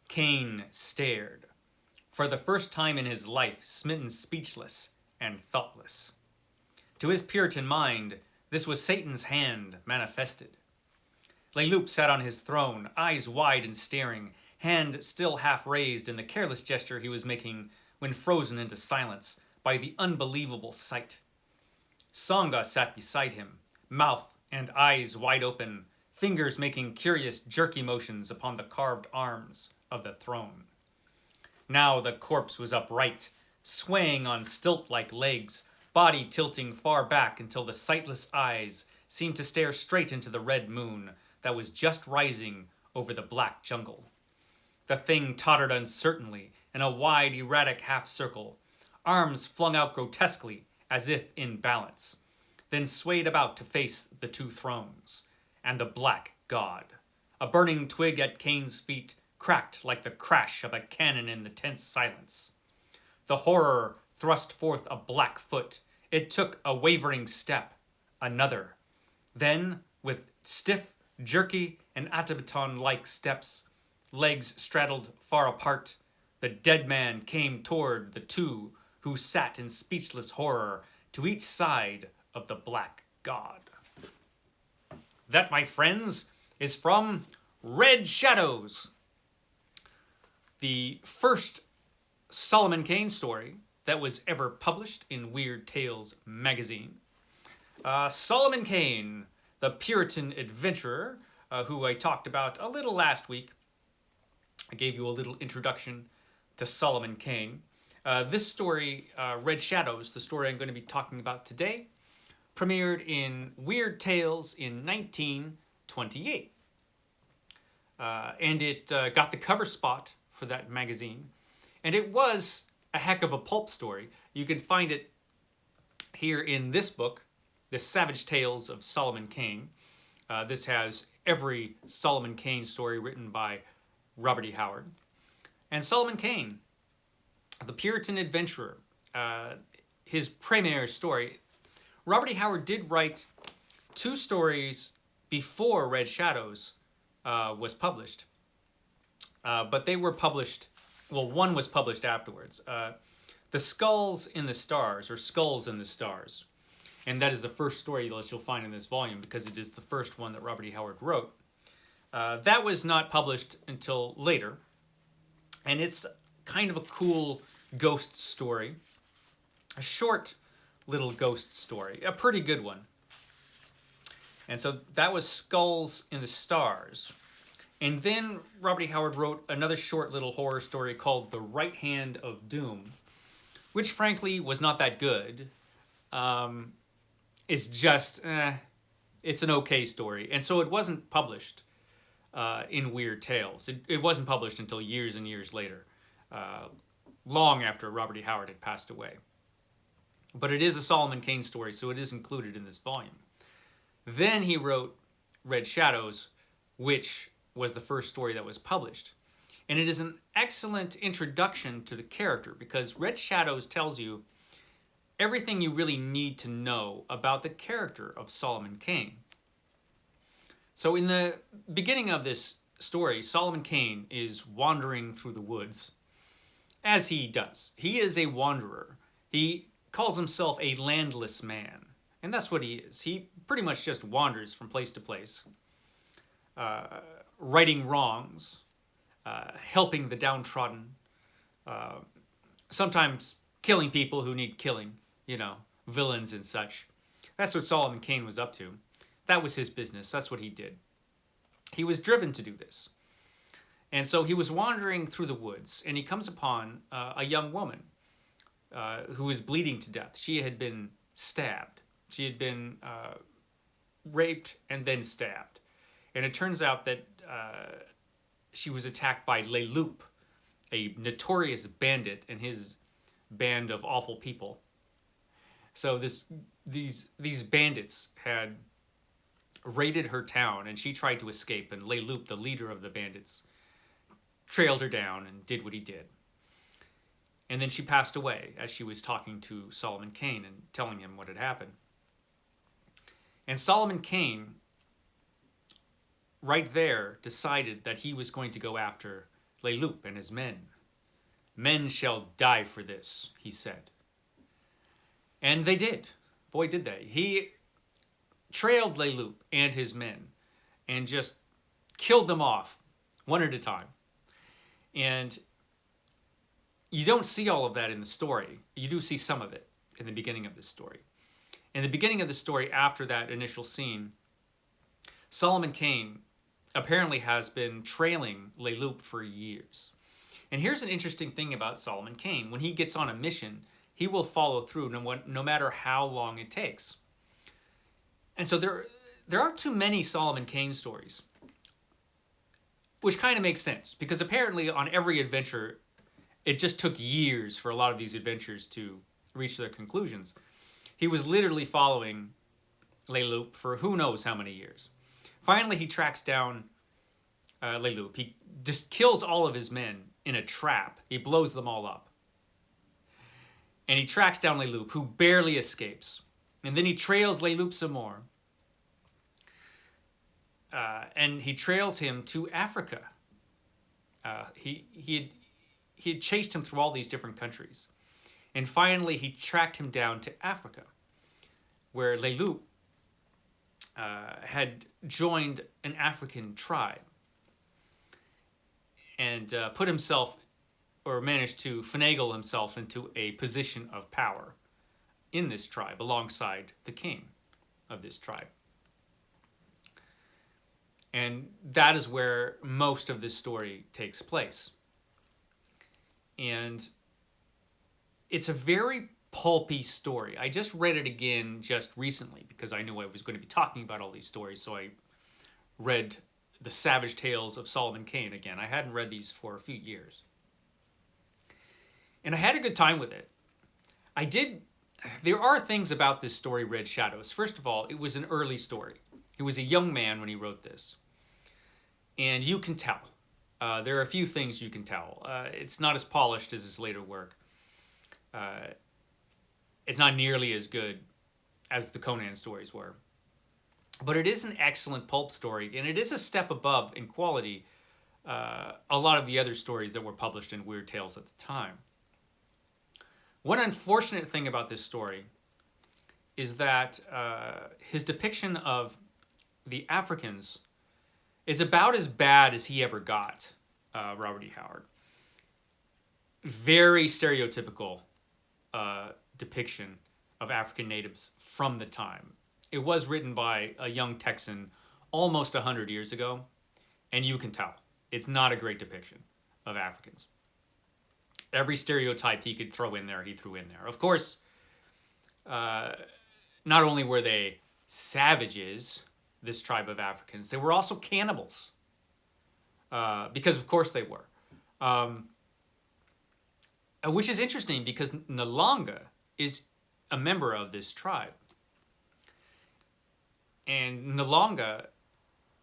Kane stared, for the first time in his life smitten speechless and thoughtless. To his Puritan mind, this was Satan's hand manifested. Leloup sat on his throne, eyes wide and staring, hand still half raised in the careless gesture he was making when frozen into silence by the unbelievable sight. Songa sat beside him, mouth and eyes wide open, fingers making curious jerky motions upon the carved arms of the throne. Now the corpse was upright, swaying on stilt-like legs, body tilting far back until the sightless eyes seemed to stare straight into the red moon that was just rising over the black jungle. The thing tottered uncertainly in a wide, erratic half-circle, arms flung out grotesquely as if in balance, then swayed about to face the two thrones and the black god. A burning twig at Kane's feet cracked like the crash of a cannon in the tense silence. The horror thrust forth a black foot. It took a wavering step, another. Then, with stiff, jerky, and Atabaton-like steps, legs straddled far apart, the dead man came toward the two who sat in speechless horror to each side of the black god. That, my friends, is from Red Shadows, the first Solomon Kane story that was ever published in Weird Tales magazine. Solomon Kane, the Puritan adventurer, who I talked about a little last week. I gave you a little introduction to Solomon Kane. This story, Red Shadows, the story I'm going to be talking about today, premiered in Weird Tales in 1928. And it got the cover spot for that magazine. And it was a heck of a pulp story. You can find it here in this book, The Savage Tales of Solomon Kane. This has every Solomon Kane story written by Robert E. Howard. And Solomon Kane, the Puritan adventurer, his premier story. Robert E. Howard did write two stories before Red Shadows was published. But they were published, well, one was published afterwards. The Skulls in the Stars, or Skulls in the Stars. And that is the first story that you'll find in this volume because it is the first one that Robert E. Howard wrote. That was not published until later. And it's kind of a cool ghost story. A short little ghost story. A pretty good one. And so that was Skulls in the Stars. And then Robert E. Howard wrote another short little horror story called The Right Hand of Doom, which frankly was not that good. It's just, it's an okay story. And so it wasn't published in Weird Tales. It wasn't published until years and years later, long after Robert E. Howard had passed away. But it is a Solomon Kane story, so it is included in this volume. Then he wrote Red Shadows, which was the first story that was published. And it is an excellent introduction to the character because Red Shadows tells you everything you really need to know about the character of Solomon Kane. So in the beginning of this story, Solomon Kane is wandering through the woods, as he does. He is a wanderer. He calls himself a landless man, and that's what he is. He pretty much just wanders from place to place, righting wrongs, helping the downtrodden, sometimes killing people who need killing, villains and such. That's what Solomon Kane was up to. That was his business. That's what he did. He was driven to do this. And so he was wandering through the woods, and he comes upon a young woman who was bleeding to death. She had been stabbed. She had been raped and then stabbed. And it turns out that she was attacked by Leloup, a notorious bandit and his band of awful people. So these bandits had raided her town, and she tried to escape, and Leloup, the leader of the bandits, trailed her down and did what he did. And then she passed away as she was talking to Solomon Kane and telling him what had happened. And Solomon Kane, right there, decided that he was going to go after Leloup and his men. Men shall die for this, he said. And they did. Boy, did they. He trailed Leloup and his men and just killed them off one at a time. And you don't see all of that in the story. You do see some of it in the beginning of this story. In the beginning of the story, after that initial scene, Solomon Kane apparently has been trailing Leloup for years. And here's an interesting thing about Solomon Kane. When he gets on a mission, he will follow through no matter how long it takes. And so there aren't too many Solomon Kane stories, which kind of makes sense, because apparently on every adventure, it just took years for a lot of these adventures to reach their conclusions. He was literally following Leloup for who knows how many years. Finally, he tracks down Leloup. He just kills all of his men in a trap. He blows them all up. And he tracks down Leloup, who barely escapes. And then he trails Leloup some more. And he trails him to Africa. He had chased him through all these different countries. And finally, he tracked him down to Africa, where Leloup had joined an African tribe and put himself, or managed to finagle himself into a position of power in this tribe alongside the king of this tribe. And that is where most of this story takes place. And it's a very pulpy story. I just read it again just recently because I knew I was going to be talking about all these stories, so I read The Savage Tales of Solomon Kane again. I hadn't read these for a few years. And I had a good time with it. There are things about this story, Red Shadows. First of all, it was an early story. He was a young man when he wrote this. And you can tell. There are a few things you can tell. It's not as polished as his later work. It's not nearly as good as the Conan stories were. But it is an excellent pulp story, and it is a step above in quality a lot of the other stories that were published in Weird Tales at the time. One unfortunate thing about this story is that his depiction of the Africans, it's about as bad as he ever got, Robert E. Howard. Very stereotypical depiction of African natives from the time. It was written by a young Texan almost 100 years ago, and you can tell. It's not a great depiction of Africans. Every stereotype he could throw in there, he threw in there. Of course, not only were they savages, this tribe of Africans, they were also cannibals. Because of course they were. Which is interesting because Nalonga is a member of this tribe. And Nalonga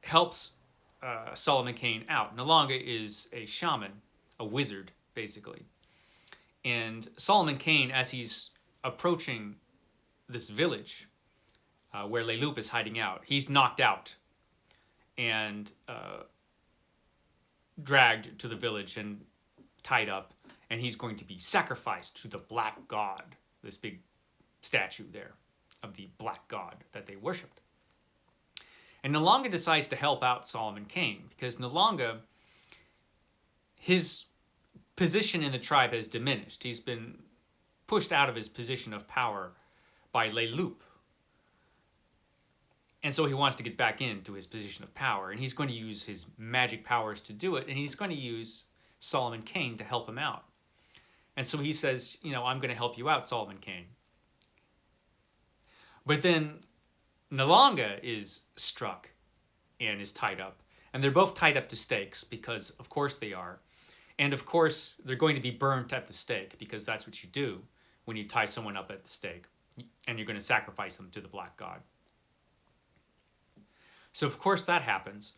helps Solomon Kane out. Nalonga is a shaman, a wizard, basically. And Solomon Kane, as he's approaching this village where Leloup is hiding out, he's knocked out and dragged to the village and tied up, and he's going to be sacrificed to the Black God, this big statue there of the Black God that they worshipped. And Nalonga decides to help out Solomon Kane because Nalonga, his position in the tribe has diminished. He's been pushed out of his position of power by Leloup. And so he wants to get back into his position of power, and he's going to use his magic powers to do it, and he's going to use Solomon Kane to help him out. And so he says, I'm going to help you out, Solomon Kane. But then Nalonga is struck and is tied up. And they're both tied up to stakes because, of course, they are. And, of course, they're going to be burnt at the stake because that's what you do when you tie someone up at the stake. And you're going to sacrifice them to the Black God. So, of course, that happens.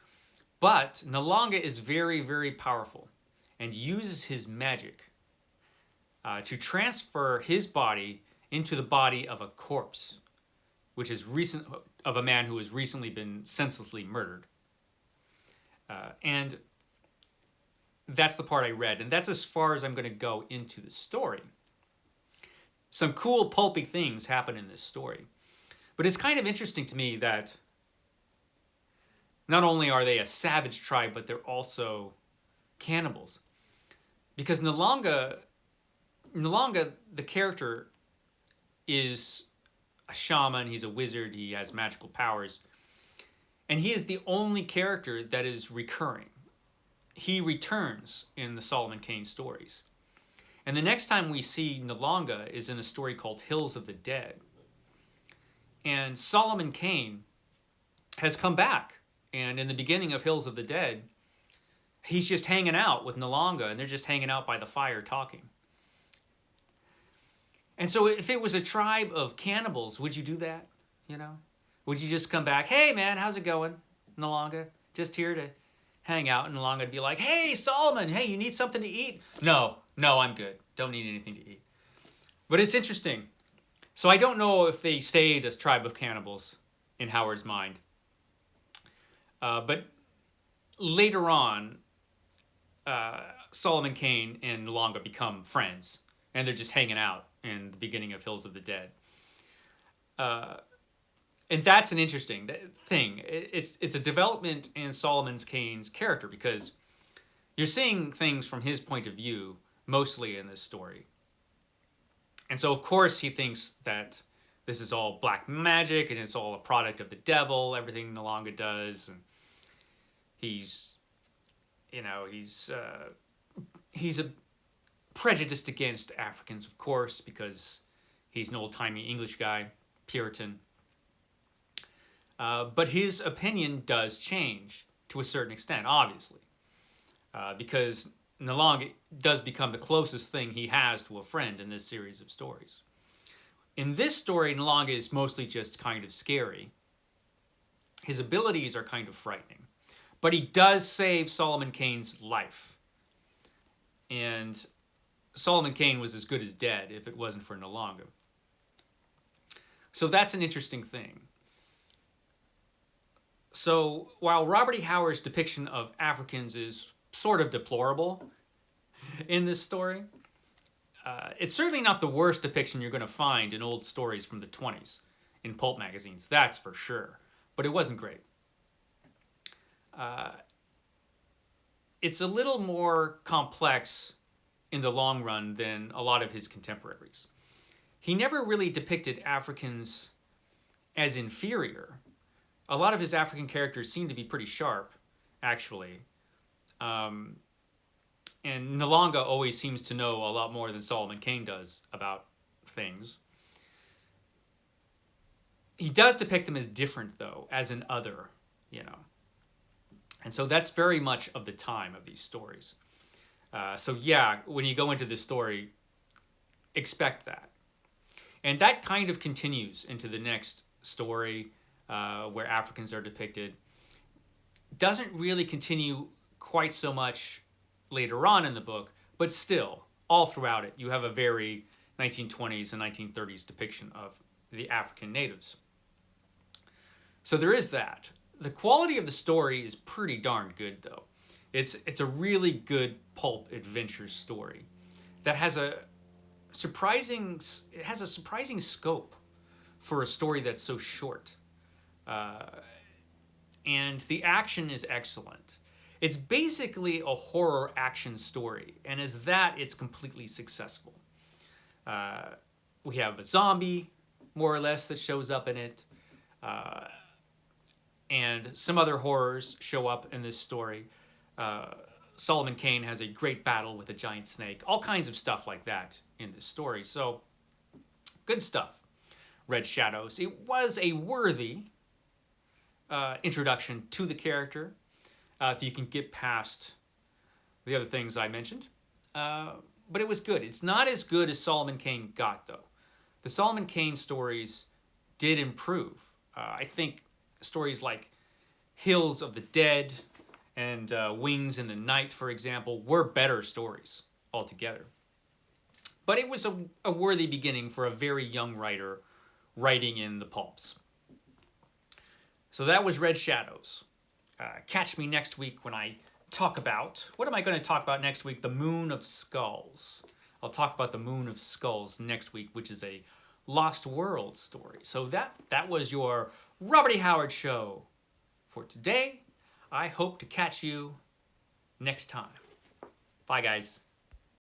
But Nalonga is very, very powerful and uses his magic to transfer his body into the body of a corpse, which is of a man who has recently been senselessly murdered. And that's the part I read, and that's as far as I'm going to go into the story. Some cool pulpy things happen in this story. But it's kind of interesting to me that not only are they a savage tribe, but they're also cannibals. Because Nalonga, the character, is a shaman, he's a wizard, he has magical powers. And he is the only character that is recurring. He returns in the Solomon Kane stories. And the next time we see Nalonga is in a story called Hills of the Dead. And Solomon Kane has come back. And in the beginning of Hills of the Dead, he's just hanging out with Nalonga, and they're just hanging out by the fire talking. And so if it was a tribe of cannibals, would you do that? You know? Would you just come back, hey man, how's it going, Nalonga? Just here to hang out, and Nalonga would be like, hey Solomon, hey, you need something to eat? No, I'm good. Don't need anything to eat. But it's interesting. So I don't know if they stayed as tribe of cannibals in Howard's mind. But later on, Solomon Kane and Nalonga become friends, and they're just hanging out in the beginning of Hills of the Dead. And that's an interesting thing. It's a development in Solomon Kane's character, because you're seeing things from his point of view mostly in this story. And so, of course, he thinks that this is all black magic and it's all a product of the devil, everything Nalonga does. And he's a prejudiced against Africans, of course, because he's an old-timey English guy, Puritan. But his opinion does change to a certain extent, obviously, because Nalonga does become the closest thing he has to a friend in this series of stories. In this story, Nalonga is mostly just kind of scary. His abilities are kind of frightening. But he does save Solomon Kane's life. And Solomon Kane was as good as dead if it wasn't for Nalonga. So that's an interesting thing. So while Robert E. Howard's depiction of Africans is sort of deplorable in this story, it's certainly not the worst depiction you're going to find in old stories from the 20s in pulp magazines, that's for sure. But it wasn't great. It's a little more complex in the long run than a lot of his contemporaries. He never really depicted Africans as inferior. A lot of his African characters seem to be pretty sharp, actually. And Nalonga always seems to know a lot more than Solomon Kane does about things. He does depict them as different, though, as an other, you know. And so that's very much of the time of these stories. So yeah, when you go into this story, expect that. And that kind of continues into the next story where Africans are depicted. Doesn't really continue quite so much later on in the book, but still, all throughout it, you have a very 1920s and 1930s depiction of the African natives. So there is that. The quality of the story is pretty darn good, though. It's a really good pulp adventure story that has a surprising scope for a story that's so short. And the action is excellent. It's basically a horror action story, and as that, it's completely successful. We have a zombie, more or less, that shows up in it. And some other horrors show up in this story. Solomon Kane has a great battle with a giant snake. All kinds of stuff like that in this story. So, good stuff. Red Shadows. It was a worthy introduction to the character, if you can get past the other things I mentioned. But it was good. It's not as good as Solomon Kane got, though. The Solomon Kane stories did improve. I think stories like Hills of the Dead and Wings in the Night, for example, were better stories altogether. But it was a worthy beginning for a very young writer writing in the pulps. So that was Red Shadows. Catch me next week when I talk about, what am I going to talk about next week? The Moon of Skulls. I'll talk about the Moon of Skulls next week, which is a Lost World story. So that was your Robert E. Howard Show for today. I hope to catch you next time. Bye, guys.